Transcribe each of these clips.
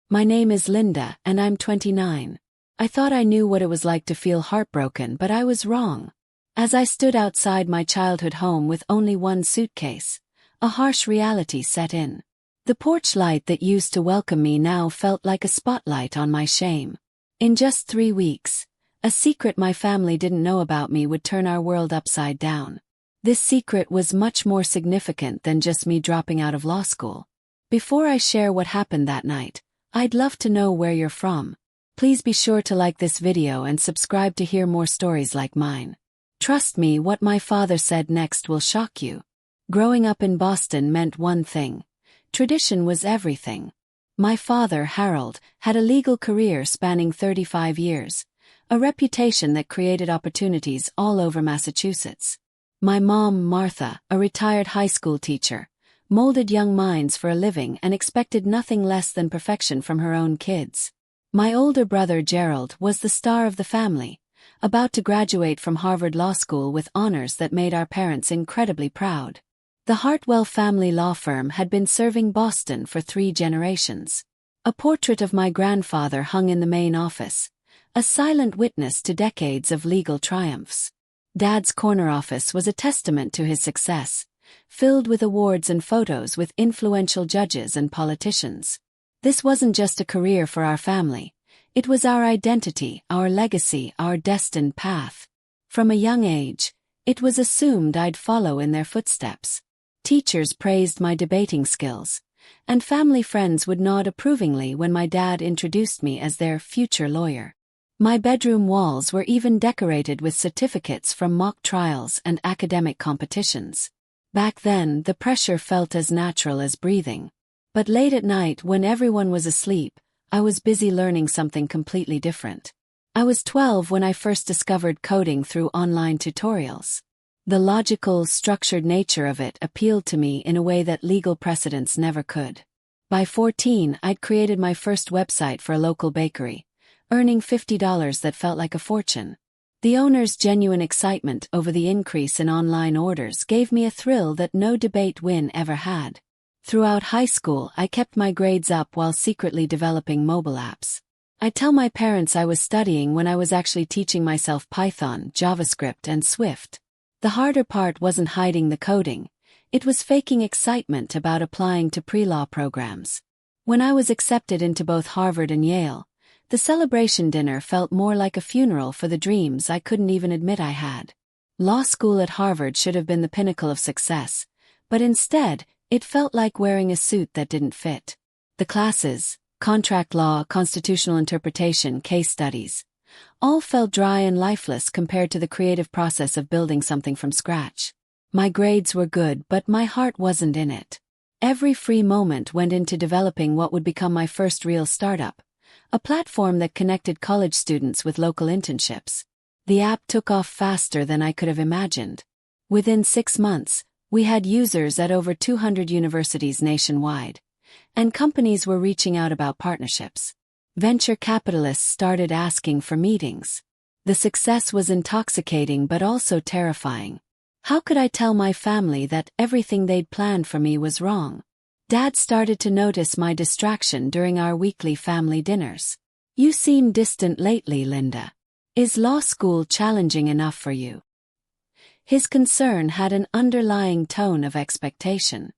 My name is Linda, and I'm 29. I thought I knew what it was like to feel heartbroken, but I was wrong. As I stood outside my childhood home with only one suitcase, a harsh reality set in. The porch light that used to welcome me now felt like a spotlight on my shame. In just 3 weeks, a secret my family didn't know about me would turn our world upside down. This secret was much more significant than just me dropping out of law school. Before I share what happened that night, I'd love to know where you're from. Please be sure to like this video and subscribe to hear more stories like mine. Trust me, what my father said next will shock you. Growing up in Boston meant one thing. Tradition was everything. My father, Harold, had a legal career spanning 35 years, a reputation that created opportunities all over Massachusetts. My mom, Martha, a retired high school teacher, molded young minds for a living and expected nothing less than perfection from her own kids. My older brother, Gerald, was the star of the family, about to graduate from Harvard Law School with honors that made our parents incredibly proud. The Hartwell family law firm had been serving Boston for 3 generations. A portrait of my grandfather hung in the main office, a silent witness to decades of legal triumphs. Dad's corner office was a testament to his success, filled with awards and photos with influential judges and politicians. This wasn't just a career for our family. It was our identity, our legacy, our destined path. From a young age, it was assumed I'd follow in their footsteps. Teachers praised my debating skills, and family friends would nod approvingly when my dad introduced me as their future lawyer. My bedroom walls were even decorated with certificates from mock trials and academic competitions. Back then, the pressure felt as natural as breathing. But late at night, when everyone was asleep, I was busy learning something completely different. I was 12 when I first discovered coding through online tutorials. The logical, structured nature of it appealed to me in a way that legal precedents never could. By 14, I'd created my first website for a local bakery, earning $50 that felt like a fortune. The owner's genuine excitement over the increase in online orders gave me a thrill that no debate win ever had. Throughout high school, I kept my grades up while secretly developing mobile apps. I'd tell my parents I was studying when I was actually teaching myself Python, JavaScript, and Swift. The harder part wasn't hiding the coding. It was faking excitement about applying to pre-law programs. When I was accepted into both Harvard and Yale, the celebration dinner felt more like a funeral for the dreams I couldn't even admit I had. Law school at Harvard should have been the pinnacle of success, but instead, it felt like wearing a suit that didn't fit. The classes, contract law, constitutional interpretation, case studies, all felt dry and lifeless compared to the creative process of building something from scratch. My grades were good, but my heart wasn't in it. Every free moment went into developing what would become my first real startup, a platform that connected college students with local internships. The app took off faster than I could have imagined. Within 6 months, we had users at over 200 universities nationwide, and companies were reaching out about partnerships. Venture capitalists started asking for meetings. The success was intoxicating but also terrifying. How could I tell my family that everything they'd planned for me was wrong? Dad started to notice my distraction during our weekly family dinners. "You seem distant lately, Linda. Is law school challenging enough for you?" His concern had an underlying tone of expectation.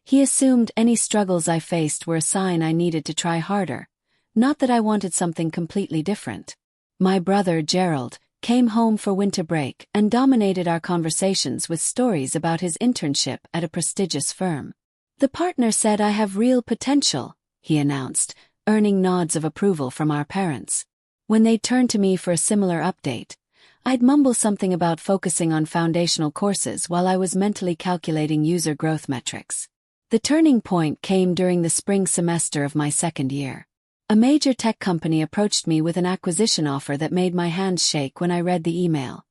He assumed any struggles I faced were a sign I needed to try harder, not that I wanted something completely different. My brother, Gerald, came home for winter break and dominated our conversations with stories about his internship at a prestigious firm. "The partner said I have real potential," he announced, earning nods of approval from our parents. When they turned to me for a similar update, I'd mumble something about focusing on foundational courses while I was mentally calculating user growth metrics. The turning point came during the spring semester of my second year. A major tech company approached me with an acquisition offer that made my hands shake when I read the email.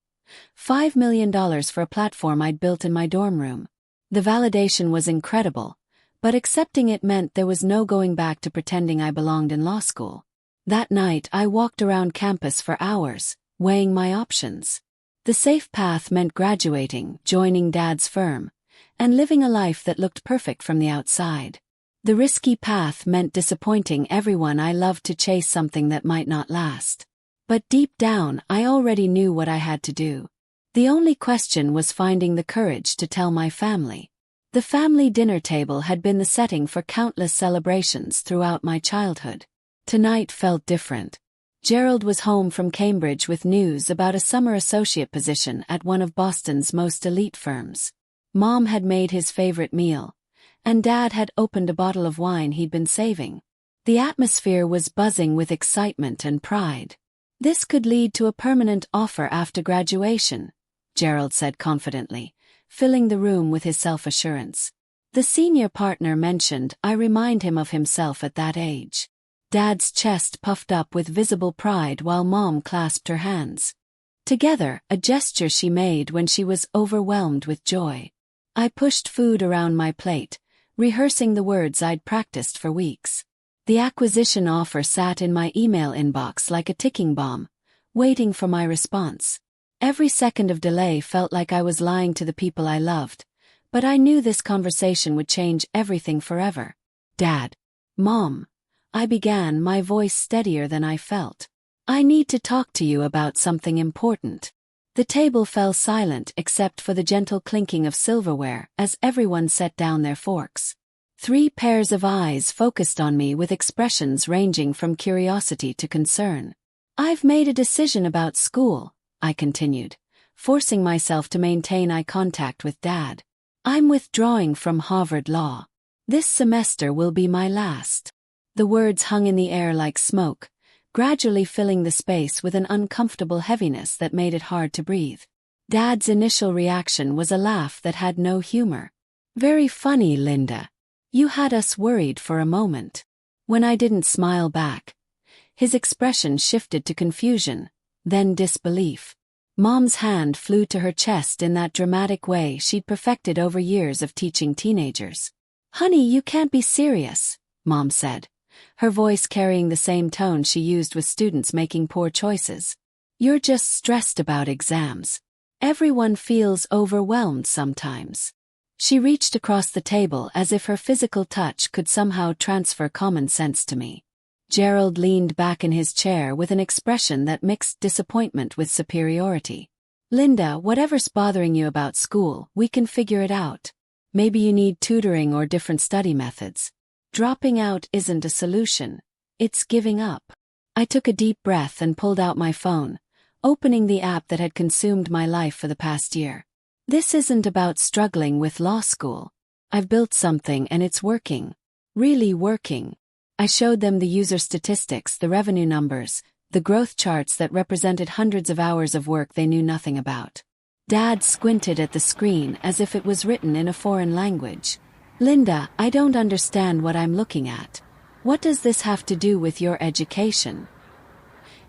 $5 million for a platform I'd built in my dorm room. The validation was incredible, but accepting it meant there was no going back to pretending I belonged in law school. That night, I walked around campus for hours, weighing my options. The safe path meant graduating, joining Dad's firm, and living a life that looked perfect from the outside. The risky path meant disappointing everyone I loved to chase something that might not last. But deep down, I already knew what I had to do. The only question was finding the courage to tell my family. The family dinner table had been the setting for countless celebrations throughout my childhood. Tonight felt different. Gerald was home from Cambridge with news about a summer associate position at one of Boston's most elite firms. Mom had made his favorite meal, and Dad had opened a bottle of wine he'd been saving. The atmosphere was buzzing with excitement and pride. "This could lead to a permanent offer after graduation," Gerald said confidently, filling the room with his self-assurance. The senior partner mentioned I remind him of himself at that age. Dad's chest puffed up with visible pride while Mom clasped her hands together, a gesture she made when she was overwhelmed with joy. I pushed food around my plate, rehearsing the words I'd practiced for weeks. The acquisition offer sat in my email inbox like a ticking bomb, waiting for my response. Every second of delay felt like I was lying to the people I loved, but I knew this conversation would change everything forever. "Dad." "Mom," I began, my voice steadier than I felt. "I need to talk to you about something important." The table fell silent except for the gentle clinking of silverware as everyone set down their forks. 3 pairs of eyes focused on me with expressions ranging from curiosity to concern. "I've made a decision about school," I continued, forcing myself to maintain eye contact with Dad. "I'm withdrawing from Harvard Law. This semester will be my last." The words hung in the air like smoke, gradually filling the space with an uncomfortable heaviness that made it hard to breathe. Dad's initial reaction was a laugh that had no humor. "Very funny, Linda. You had us worried for a moment." When I didn't smile back, his expression shifted to confusion, then disbelief. Mom's hand flew to her chest in that dramatic way she'd perfected over years of teaching teenagers. "Honey, you can't be serious," Mom said, her voice carrying the same tone she used with students making poor choices. "You're just stressed about exams. Everyone feels overwhelmed sometimes." She reached across the table as if her physical touch could somehow transfer common sense to me. Gerald leaned back in his chair with an expression that mixed disappointment with superiority. "Linda, whatever's bothering you about school, we can figure it out. Maybe you need tutoring or different study methods. Dropping out isn't a solution. It's giving up." I took a deep breath and pulled out my phone, opening the app that had consumed my life for the past year. "This isn't about struggling with law school. I've built something and it's working. Really working." I showed them the user statistics, the revenue numbers, the growth charts that represented hundreds of hours of work they knew nothing about. Dad squinted at the screen as if it was written in a foreign language. "Linda, I don't understand what I'm looking at. What does this have to do with your education?"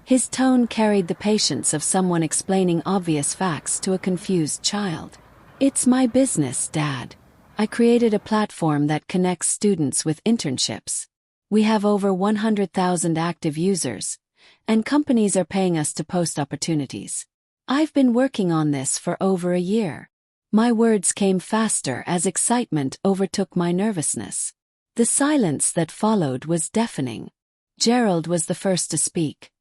His tone carried the patience of someone explaining obvious facts to a confused child. "It's my business, Dad. I created a platform that connects students with internships. We have over 100,000 active users, and companies are paying us to post opportunities. I've been working on this for over a year." My words came faster as excitement overtook my nervousness. The silence that followed was deafening. Gerald was the first to speak,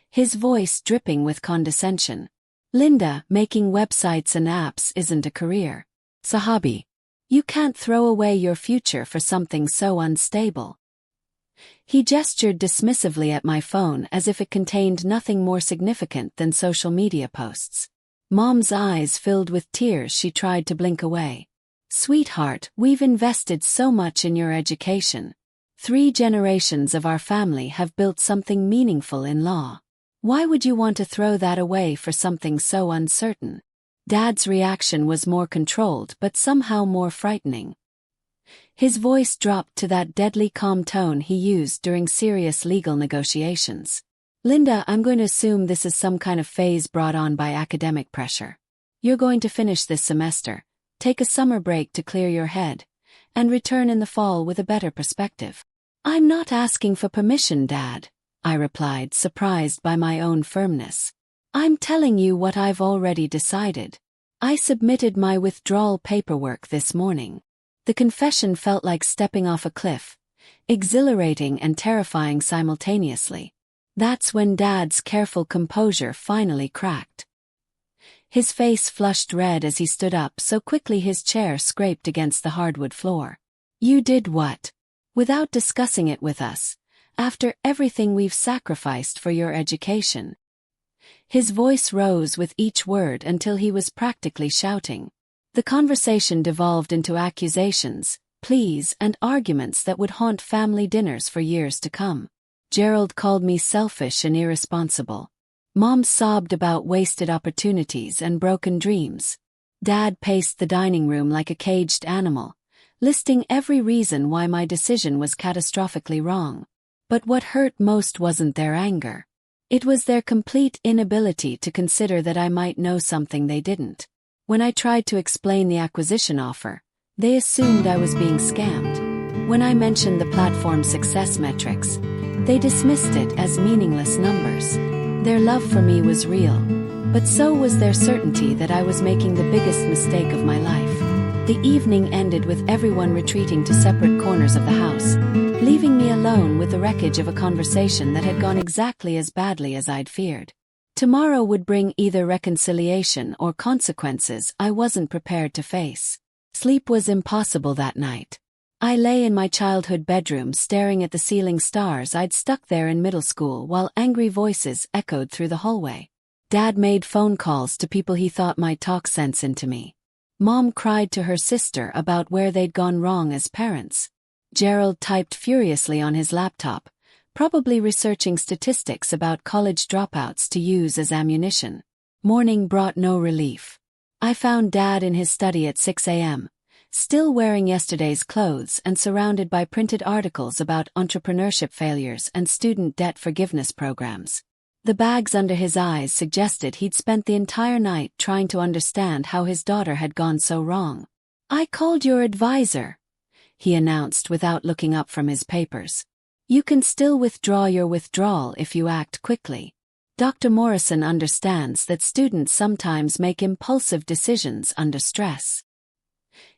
his voice dripping with condescension. "Linda, making websites and apps isn't a career. It's a hobby. You can't throw away your future for something so unstable." He gestured dismissively at my phone as if it contained nothing more significant than social media posts. Mom's eyes filled with tears. She tried to blink away. "Sweetheart, we've invested so much in your education. 3 generations of our family have built something meaningful in law. Why would you want to throw that away for something so uncertain?" Dad's reaction was more controlled but somehow more frightening. His voice dropped to that deadly calm tone he used during serious legal negotiations. "Linda, I'm going to assume this is some kind of phase brought on by academic pressure. You're going to finish this semester, take a summer break to clear your head, and return in the fall with a better perspective." "I'm not asking for permission, Dad," I replied, surprised by my own firmness. "I'm telling you what I've already decided. I submitted my withdrawal paperwork this morning." The confession felt like stepping off a cliff, exhilarating and terrifying simultaneously. That's when Dad's careful composure finally cracked. His face flushed red as he stood up so quickly his chair scraped against the hardwood floor. "You did what? Without discussing it with us, after everything we've sacrificed for your education." His voice rose with each word until he was practically shouting. The conversation devolved into accusations, pleas, and arguments that would haunt family dinners for years to come. Gerald called me selfish and irresponsible. Mom sobbed about wasted opportunities and broken dreams. Dad paced the dining room like a caged animal, listing every reason why my decision was catastrophically wrong. But what hurt most wasn't their anger. It was their complete inability to consider that I might know something they didn't. When I tried to explain the acquisition offer, they assumed I was being scammed. When I mentioned the platform's success metrics, they dismissed it as meaningless numbers. Their love for me was real, but so was their certainty that I was making the biggest mistake of my life. The evening ended with everyone retreating to separate corners of the house, leaving me alone with the wreckage of a conversation that had gone exactly as badly as I'd feared. Tomorrow would bring either reconciliation or consequences I wasn't prepared to face. Sleep was impossible that night. I lay in my childhood bedroom staring at the ceiling stars I'd stuck there in middle school while angry voices echoed through the hallway. Dad made phone calls to people he thought might talk sense into me. Mom cried to her sister about where they'd gone wrong as parents. Gerald typed furiously on his laptop, probably researching statistics about college dropouts to use as ammunition. Morning brought no relief. I found Dad in his study at 6 a.m., still wearing yesterday's clothes and surrounded by printed articles about entrepreneurship failures and student debt forgiveness programs. The bags under his eyes suggested he'd spent the entire night trying to understand how his daughter had gone so wrong. "I called your advisor," he announced without looking up from his papers. "You can still withdraw your withdrawal if you act quickly. Dr. Morrison understands that students sometimes make impulsive decisions under stress."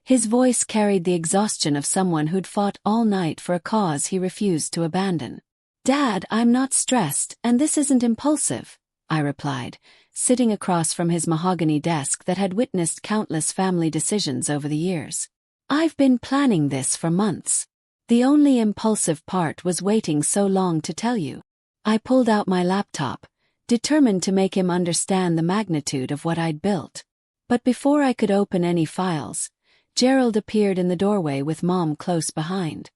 His voice carried the exhaustion of someone who'd fought all night for a cause he refused to abandon. "Dad, I'm not stressed, and this isn't impulsive," I replied, sitting across from his mahogany desk that had witnessed countless family decisions over the years. "I've been planning this for months. The only impulsive part was waiting so long to tell you." I pulled out my laptop, determined to make him understand the magnitude of what I'd built. But before I could open any files, Gerald appeared in the doorway with Mom close behind.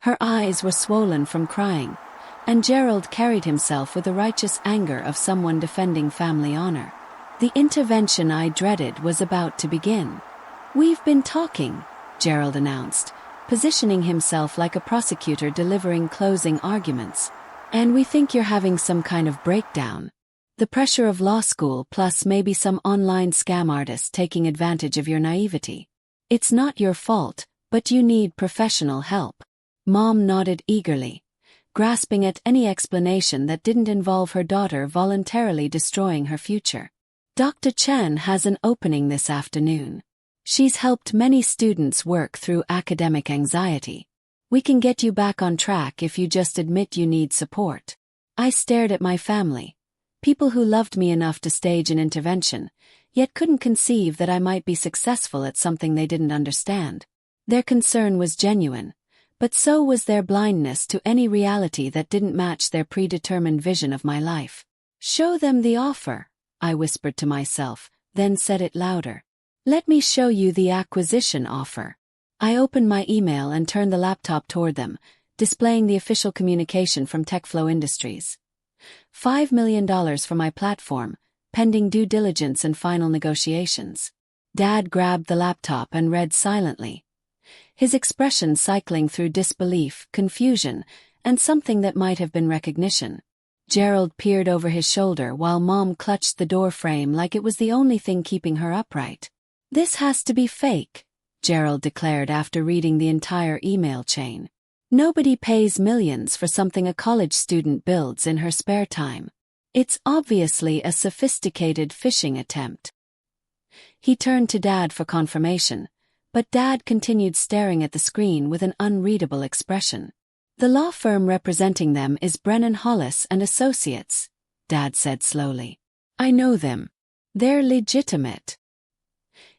Her eyes were swollen from crying, and Gerald carried himself with the righteous anger of someone defending family honor. The intervention I dreaded was about to begin. "We've been talking," Gerald announced, positioning himself like a prosecutor delivering closing arguments. "And we think you're having some kind of breakdown. The pressure of law school plus maybe some online scam artist taking advantage of your naivety. It's not your fault, but you need professional help." Mom nodded eagerly, grasping at any explanation that didn't involve her daughter voluntarily destroying her future. "Dr. Chen has an opening this afternoon. She's helped many students work through academic anxiety. We can get you back on track if you just admit you need support." I stared at my family, people who loved me enough to stage an intervention, yet couldn't conceive that I might be successful at something they didn't understand. Their concern was genuine, but so was their blindness to any reality that didn't match their predetermined vision of my life. "Show them the offer," I whispered to myself, then said it louder. "Let me show you the acquisition offer." I opened my email and turned the laptop toward them, displaying the official communication from TechFlow Industries. $5 million for my platform, pending due diligence and final negotiations. Dad grabbed the laptop and read silently, his expression cycling through disbelief, confusion, and something that might have been recognition. Gerald peered over his shoulder while Mom clutched the door frame like it was the only thing keeping her upright. "This has to be fake," Gerald declared after reading the entire email chain. "Nobody pays millions for something a college student builds in her spare time. It's obviously a sophisticated phishing attempt." He turned to Dad for confirmation, But Dad continued staring at the screen with an unreadable expression. "The law firm representing them is Brennan Hollis and Associates," Dad said slowly. "I know them. They're legitimate."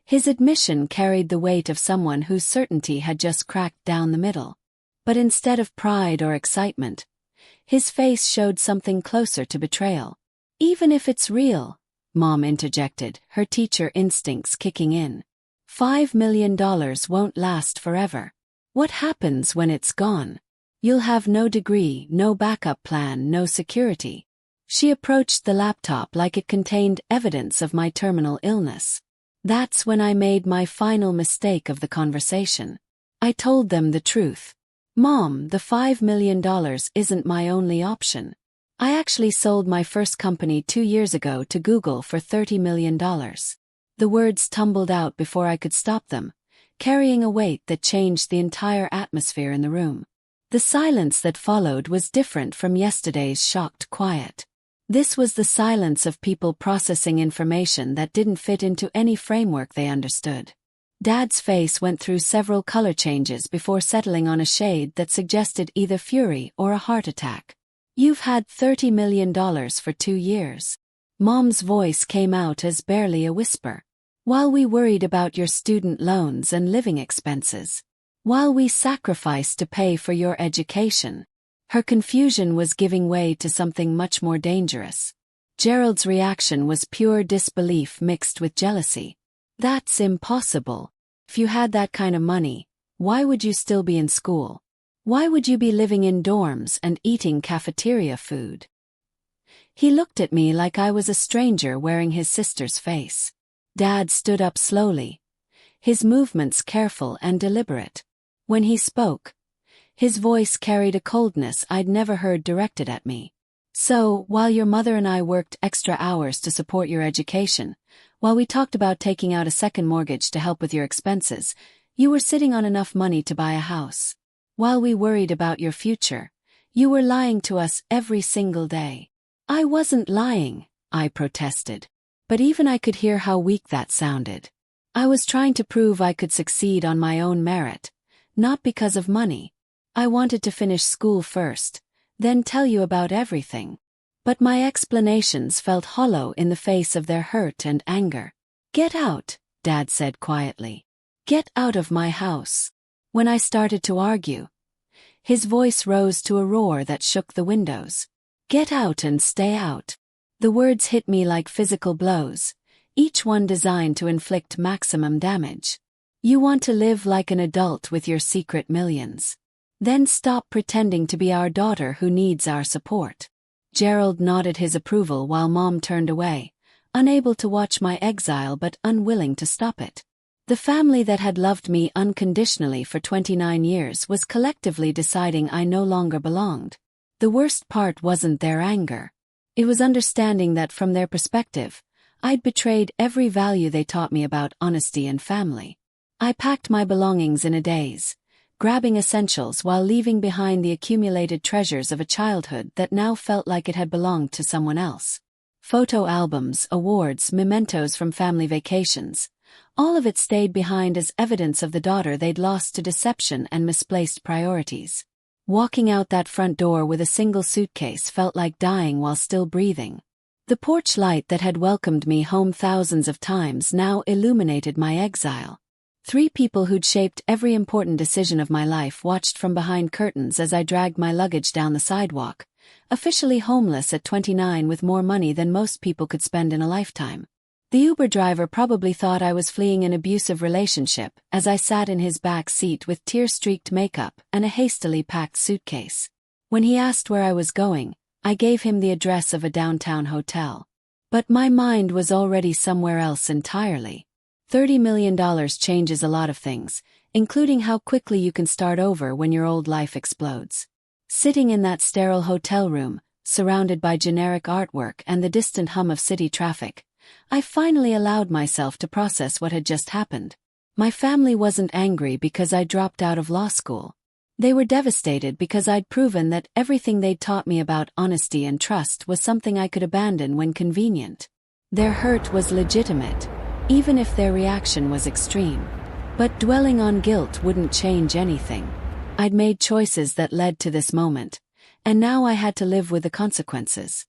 His admission carried the weight of someone whose certainty had just cracked down the middle. But instead of pride or excitement, his face showed something closer to betrayal. "Even if it's real," Mom interjected, her teacher instincts kicking in. $5 million won't last forever. What happens when it's gone? You'll have no degree, no backup plan, no security. She approached the laptop like it contained evidence of my terminal illness. That's when I made my final mistake of the conversation. I told them the truth. "Mom, the $5 million isn't my only option. I actually sold my first company 2 years ago to Google for $30 million. The words tumbled out before I could stop them, carrying a weight that changed the entire atmosphere in the room. The silence that followed was different from yesterday's shocked quiet. This was the silence of people processing information that didn't fit into any framework they understood. Dad's face went through several color changes before settling on a shade that suggested either fury or a heart attack. "You've had $30 million for 2 years. Mom's voice came out as barely a whisper. "While we worried about your student loans and living expenses. While we sacrificed to pay for your education." Her confusion was giving way to something much more dangerous. Gerald's reaction was pure disbelief mixed with jealousy. "That's impossible. If you had that kind of money, why would you still be in school? Why would you be living in dorms and eating cafeteria food?" He looked at me like I was a stranger wearing his sister's face. Dad stood up slowly, his movements careful and deliberate. When he spoke, his voice carried a coldness I'd never heard directed at me. "So, while your mother and I worked extra hours to support your education, while we talked about taking out a second mortgage to help with your expenses, you were sitting on enough money to buy a house. While we worried about your future, you were lying to us every single day." "I wasn't lying," I protested. But even I could hear how weak that sounded. I was trying to prove I could succeed on my own merit, not because of money. I wanted to finish school first, then tell you about everything. But my explanations felt hollow in the face of their hurt and anger. "Get out," Dad said quietly. "Get out of my house." When I started to argue, his voice rose to a roar that shook the windows. "Get out and stay out." The words hit me like physical blows, each one designed to inflict maximum damage. "You want to live like an adult with your secret millions? Then stop pretending to be our daughter who needs our support." Gerald nodded his approval while Mom turned away, unable to watch my exile but unwilling to stop it. The family that had loved me unconditionally for 29 years was collectively deciding I no longer belonged. The worst part wasn't their anger. It was understanding that from their perspective, I'd betrayed every value they taught me about honesty and family. I packed my belongings in a daze, grabbing essentials while leaving behind the accumulated treasures of a childhood that now felt like it had belonged to someone else. Photo albums, awards, mementos from family vacations. All of it stayed behind as evidence of the daughter they'd lost to deception and misplaced priorities. Walking out that front door with a single suitcase felt like dying while still breathing. The porch light that had welcomed me home thousands of times now illuminated my exile. 3 people who'd shaped every important decision of my life watched from behind curtains as I dragged my luggage down the sidewalk, officially homeless at 29 with more money than most people could spend in a lifetime. The Uber driver probably thought I was fleeing an abusive relationship as I sat in his back seat with tear-streaked makeup and a hastily packed suitcase. When he asked where I was going, I gave him the address of a downtown hotel. But my mind was already somewhere else entirely. $30 million changes a lot of things, including how quickly you can start over when your old life explodes. Sitting in that sterile hotel room, surrounded by generic artwork and the distant hum of city traffic, I finally allowed myself to process what had just happened. My family wasn't angry because I dropped out of law school. They were devastated because I'd proven that everything they'd taught me about honesty and trust was something I could abandon when convenient. Their hurt was legitimate, even if their reaction was extreme. But dwelling on guilt wouldn't change anything. I'd made choices that led to this moment, and now I had to live with the consequences.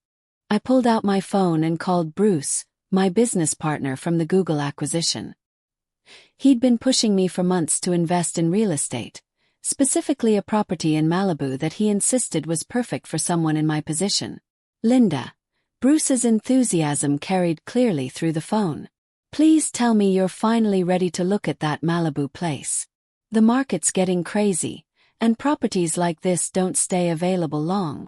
I pulled out my phone and called Bruce, my business partner from the Google acquisition. He'd been pushing me for months to invest in real estate, specifically a property in Malibu that he insisted was perfect for someone in my position. Linda. Bruce's enthusiasm carried clearly through the phone. Please tell me you're finally ready to look at that Malibu place. The market's getting crazy, and properties like this don't stay available long.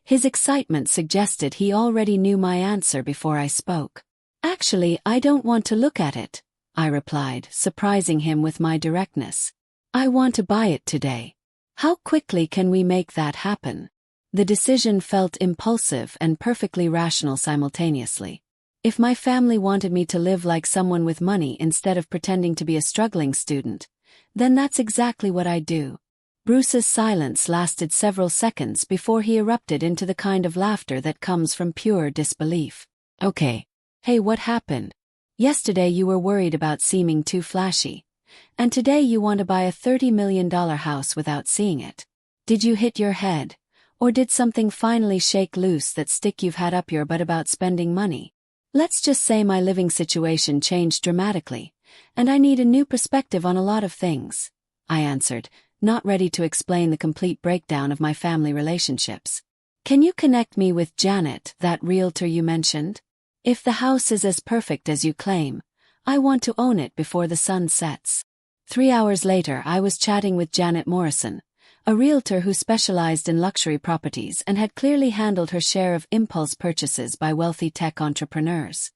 His excitement suggested he already knew my answer before I spoke. Actually, I don't want to look at it, I replied, surprising him with my directness. I want to buy it today. How quickly can we make that happen? The decision felt impulsive and perfectly rational simultaneously. If my family wanted me to live like someone with money instead of pretending to be a struggling student, then that's exactly what I'd do. Bruce's silence lasted several seconds before he erupted into the kind of laughter that comes from pure disbelief. Okay. Hey, what happened? Yesterday you were worried about seeming too flashy, and today you want to buy a $30 million house without seeing it. Did you hit your head, or did something finally shake loose that stick you've had up your butt about spending money? Let's just say my living situation changed dramatically, and I need a new perspective on a lot of things, I answered, not ready to explain the complete breakdown of my family relationships. Can you connect me with Janet, that realtor you mentioned? If the house is as perfect as you claim, I want to own it before the sun sets. 3 hours later I was chatting with Janet Morrison, a realtor who specialized in luxury properties and had clearly handled her share of impulse purchases by wealthy tech entrepreneurs.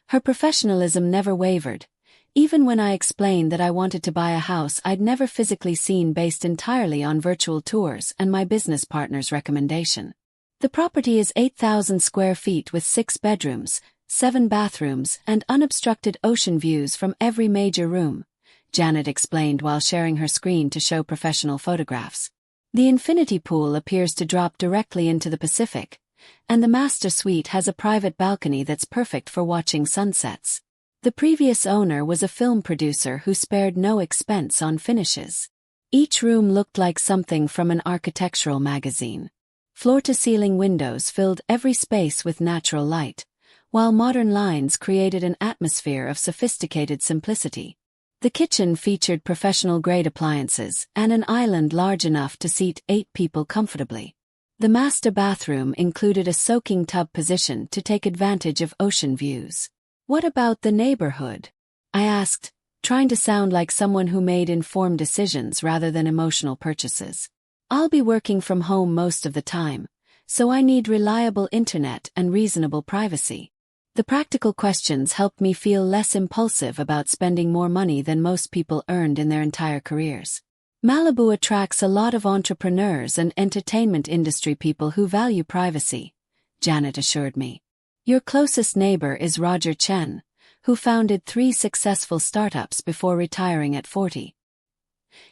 Her professionalism never wavered, even when I explained that I wanted to buy a house I'd never physically seen based entirely on virtual tours and my business partner's recommendation. The property is 8,000 square feet with 6 bedrooms, 7 bathrooms, and unobstructed ocean views from every major room, Janet explained while sharing her screen to show professional photographs. The infinity pool appears to drop directly into the Pacific, and the master suite has a private balcony that's perfect for watching sunsets. The previous owner was a film producer who spared no expense on finishes. Each room looked like something from an architectural magazine. Floor-to-ceiling windows filled every space with natural light, while modern lines created an atmosphere of sophisticated simplicity. The kitchen featured professional-grade appliances and an island large enough to seat 8 people comfortably. The master bathroom included a soaking tub positioned to take advantage of ocean views. What about the neighborhood? I asked, trying to sound like someone who made informed decisions rather than emotional purchases. I'll be working from home most of the time, so I need reliable internet and reasonable privacy. The practical questions helped me feel less impulsive about spending more money than most people earned in their entire careers. Malibu attracts a lot of entrepreneurs and entertainment industry people who value privacy, Janet assured me. Your closest neighbor is Roger Chen, who founded 3 successful startups before retiring at 40.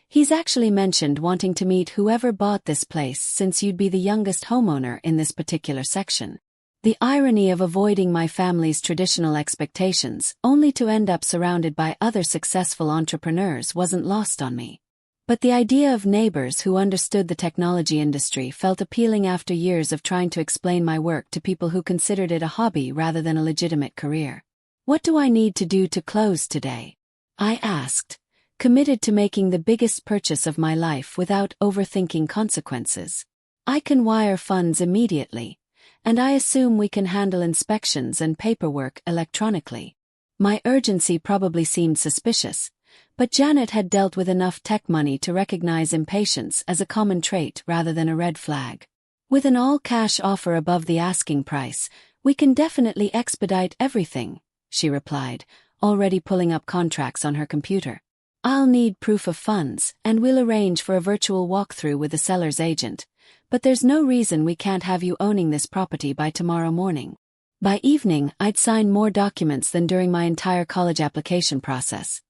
He's actually mentioned wanting to meet whoever bought this place since you'd be the youngest homeowner in this particular section. The irony of avoiding my family's traditional expectations only to end up surrounded by other successful entrepreneurs wasn't lost on me. But the idea of neighbors who understood the technology industry felt appealing after years of trying to explain my work to people who considered it a hobby rather than a legitimate career. What do I need to do to close today? I asked, committed to making the biggest purchase of my life without overthinking consequences. I can wire funds immediately, and I assume we can handle inspections and paperwork electronically. My urgency probably seemed suspicious, but Janet had dealt with enough tech money to recognize impatience as a common trait rather than a red flag. With an all-cash offer above the asking price, we can definitely expedite everything, she replied, already pulling up contracts on her computer. I'll need proof of funds, and we'll arrange for a virtual walkthrough with the seller's agent, but there's no reason we can't have you owning this property by tomorrow morning. By evening, I'd sign more documents than during my entire college application process.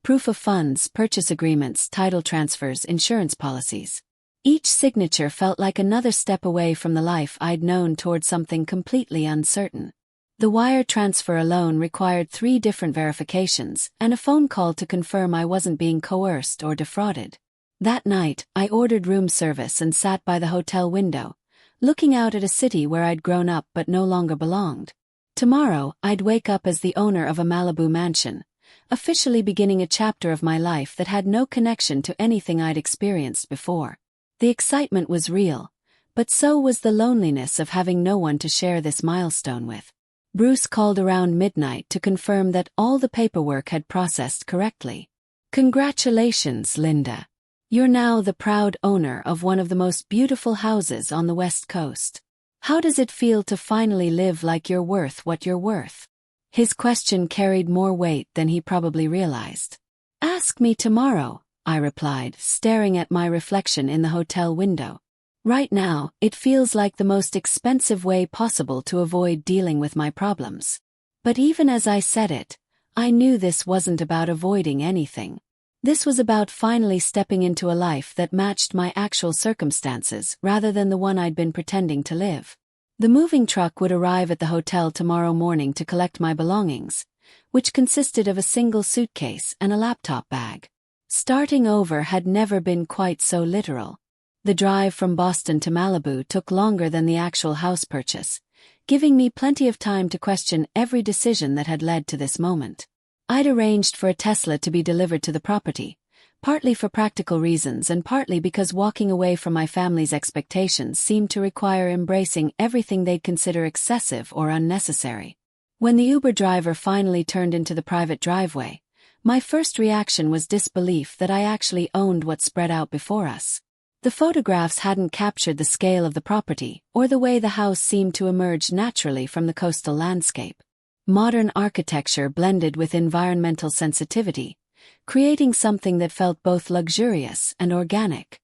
Proof of funds, purchase agreements, title transfers, insurance policies. Each signature felt like another step away from the life I'd known toward something completely uncertain. The wire transfer alone required 3 different verifications and a phone call to confirm I wasn't being coerced or defrauded. That night, I ordered room service and sat by the hotel window, looking out at a city where I'd grown up but no longer belonged. Tomorrow, I'd wake up as the owner of a Malibu mansion, officially beginning a chapter of my life that had no connection to anything I'd experienced before. The excitement was real, but so was the loneliness of having no one to share this milestone with. Bruce called around midnight to confirm that all the paperwork had processed correctly. "Congratulations, Linda. You're now the proud owner of one of the most beautiful houses on the West Coast. How does it feel to finally live like you're worth what you're worth?" His question carried more weight than he probably realized. "Ask me tomorrow," I replied, staring at my reflection in the hotel window. Right now, it feels like the most expensive way possible to avoid dealing with my problems. But even as I said it, I knew this wasn't about avoiding anything. This was about finally stepping into a life that matched my actual circumstances rather than the one I'd been pretending to live. The moving truck would arrive at the hotel tomorrow morning to collect my belongings, which consisted of a single suitcase and a laptop bag. Starting over had never been quite so literal. The drive from Boston to Malibu took longer than the actual house purchase, giving me plenty of time to question every decision that had led to this moment. I'd arranged for a Tesla to be delivered to the property, partly for practical reasons and partly because walking away from my family's expectations seemed to require embracing everything they'd consider excessive or unnecessary. When the Uber driver finally turned into the private driveway, my first reaction was disbelief that I actually owned what spread out before us. The photographs hadn't captured the scale of the property or the way the house seemed to emerge naturally from the coastal landscape. Modern architecture blended with environmental sensitivity, creating something that felt both luxurious and organic.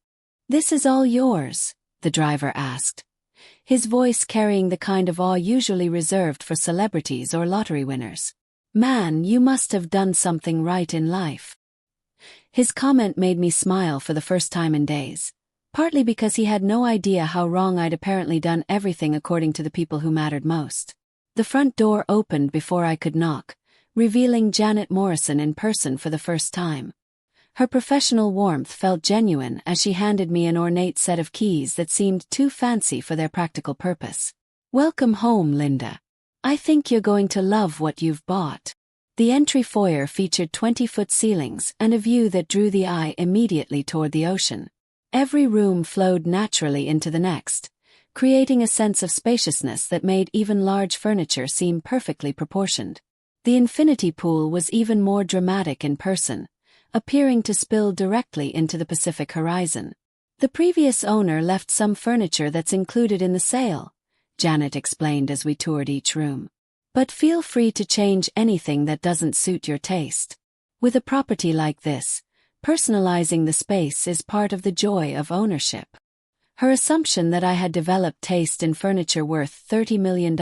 "This is all yours?" the driver asked, his voice carrying the kind of awe usually reserved for celebrities or lottery winners. "Man, you must have done something right in life." His comment made me smile for the first time in days, partly because he had no idea how wrong I'd apparently done everything according to the people who mattered most. The front door opened before I could knock, revealing Janet Morrison in person for the first time. Her professional warmth felt genuine as she handed me an ornate set of keys that seemed too fancy for their practical purpose. "Welcome home, Linda. I think you're going to love what you've bought." The entry foyer featured 20-foot ceilings and a view that drew the eye immediately toward the ocean. Every room flowed naturally into the next, creating a sense of spaciousness that made even large furniture seem perfectly proportioned. The infinity pool was even more dramatic in person, appearing to spill directly into the Pacific horizon. "The previous owner left some furniture that's included in the sale," Janet explained as we toured each room. "But feel free to change anything that doesn't suit your taste. With a property like this, personalizing the space is part of the joy of ownership." Her assumption that I had developed taste in furniture worth $30 million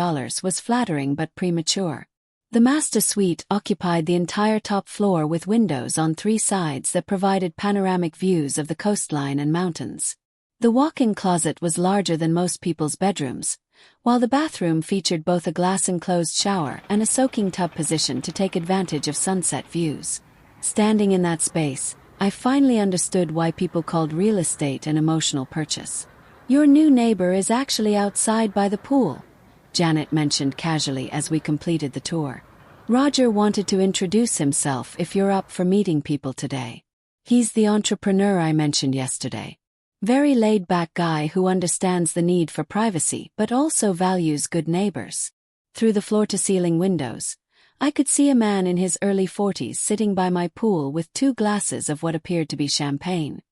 was flattering but premature. The master suite occupied the entire top floor with windows on 3 sides that provided panoramic views of the coastline and mountains. The walk-in closet was larger than most people's bedrooms, while the bathroom featured both a glass-enclosed shower and a soaking tub position to take advantage of sunset views. Standing in that space, I finally understood why people called real estate an emotional purchase. "Your new neighbor is actually outside by the pool," Janet mentioned casually as we completed the tour. "Roger wanted to introduce himself if you're up for meeting people today. He's the entrepreneur I mentioned yesterday. Very laid-back guy who understands the need for privacy but also values good neighbors." Through the floor-to-ceiling windows, I could see a man in his early 40s sitting by my pool with 2 glasses of what appeared to be champagne.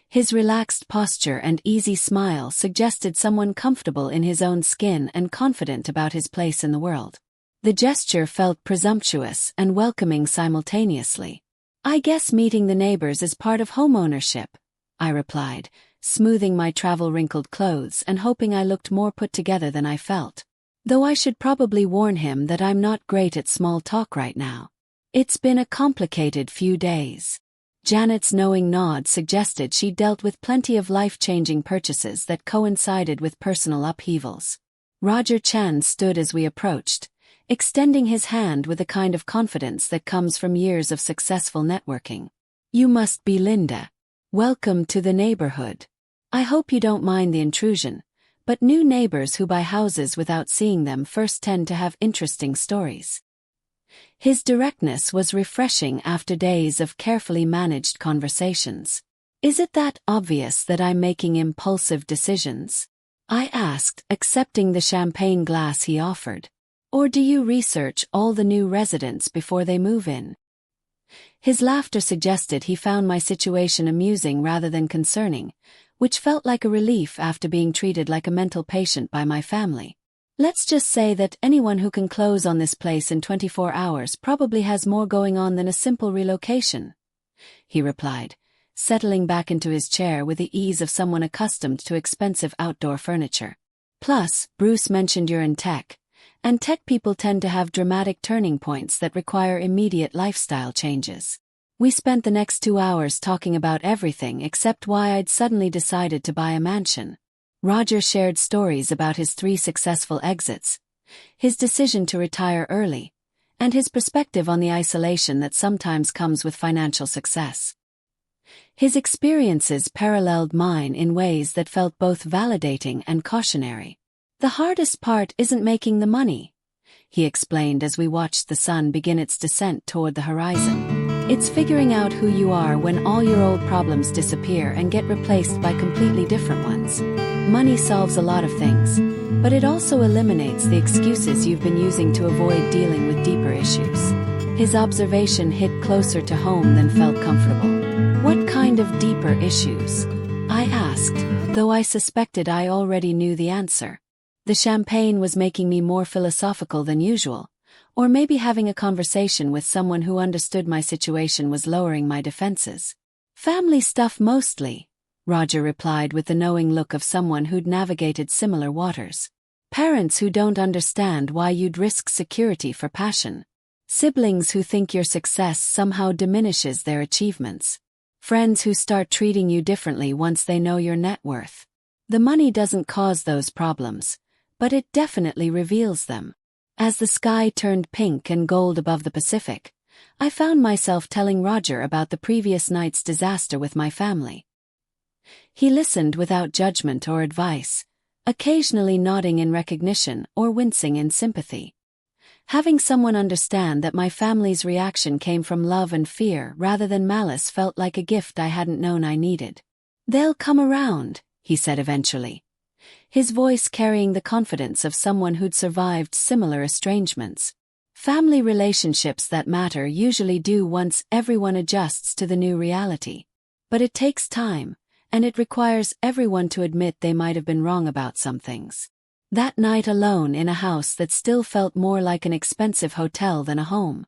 His relaxed posture and easy smile suggested someone comfortable in his own skin and confident about his place in the world. The gesture felt presumptuous and welcoming simultaneously. "I guess meeting the neighbors is part of homeownership," I replied, smoothing my travel-wrinkled clothes and hoping I looked more put together than I felt. Though I should probably warn him that I'm not great at small talk right now. "It's been a complicated few days." Janet's knowing nod suggested she dealt with plenty of life-changing purchases that coincided with personal upheavals. Roger Chan stood as we approached, extending his hand with the kind of confidence that comes from years of successful networking. "You must be Linda. Welcome to the neighborhood. I hope you don't mind the intrusion, but new neighbors who buy houses without seeing them first tend to have interesting stories." His directness was refreshing after days of carefully managed conversations. "Is it that obvious that I'm making impulsive decisions?" I asked, accepting the champagne glass he offered. "Or do you research all the new residents before they move in?" His laughter suggested he found my situation amusing rather than concerning, which felt like a relief after being treated like a mental patient by my family. "Let's just say that anyone who can close on this place in 24 hours probably has more going on than a simple relocation," he replied, settling back into his chair with the ease of someone accustomed to expensive outdoor furniture. "Plus, Bruce mentioned you're in tech, and tech people tend to have dramatic turning points that require immediate lifestyle changes." We spent the next 2 hours talking about everything except why I'd suddenly decided to buy a mansion. Roger shared stories about his 3 successful exits, his decision to retire early, and his perspective on the isolation that sometimes comes with financial success. His experiences paralleled mine in ways that felt both validating and cautionary. "The hardest part isn't making the money," he explained as we watched the sun begin its descent toward the horizon. "It's figuring out who you are when all your old problems disappear and get replaced by completely different ones. Money solves a lot of things, but it also eliminates the excuses you've been using to avoid dealing with deeper issues." His observation hit closer to home than felt comfortable. "What kind of deeper issues?" I asked, though I suspected I already knew the answer. The champagne was making me more philosophical than usual, or maybe having a conversation with someone who understood my situation was lowering my defenses. "Family stuff mostly," Roger replied with the knowing look of someone who'd navigated similar waters. "Parents who don't understand why you'd risk security for passion. Siblings who think your success somehow diminishes their achievements. Friends who start treating you differently once they know your net worth. The money doesn't cause those problems, but it definitely reveals them." As the sky turned pink and gold above the Pacific, I found myself telling Roger about the previous night's disaster with my family. He listened without judgment or advice, occasionally nodding in recognition or wincing in sympathy. Having someone understand that my family's reaction came from love and fear rather than malice felt like a gift I hadn't known I needed. "They'll come around," he said eventually, his voice carrying the confidence of someone who'd survived similar estrangements. "Family relationships that matter usually do once everyone adjusts to the new reality. But it takes time, and it requires everyone to admit they might have been wrong about some things." That night alone in a house that still felt more like an expensive hotel than a home,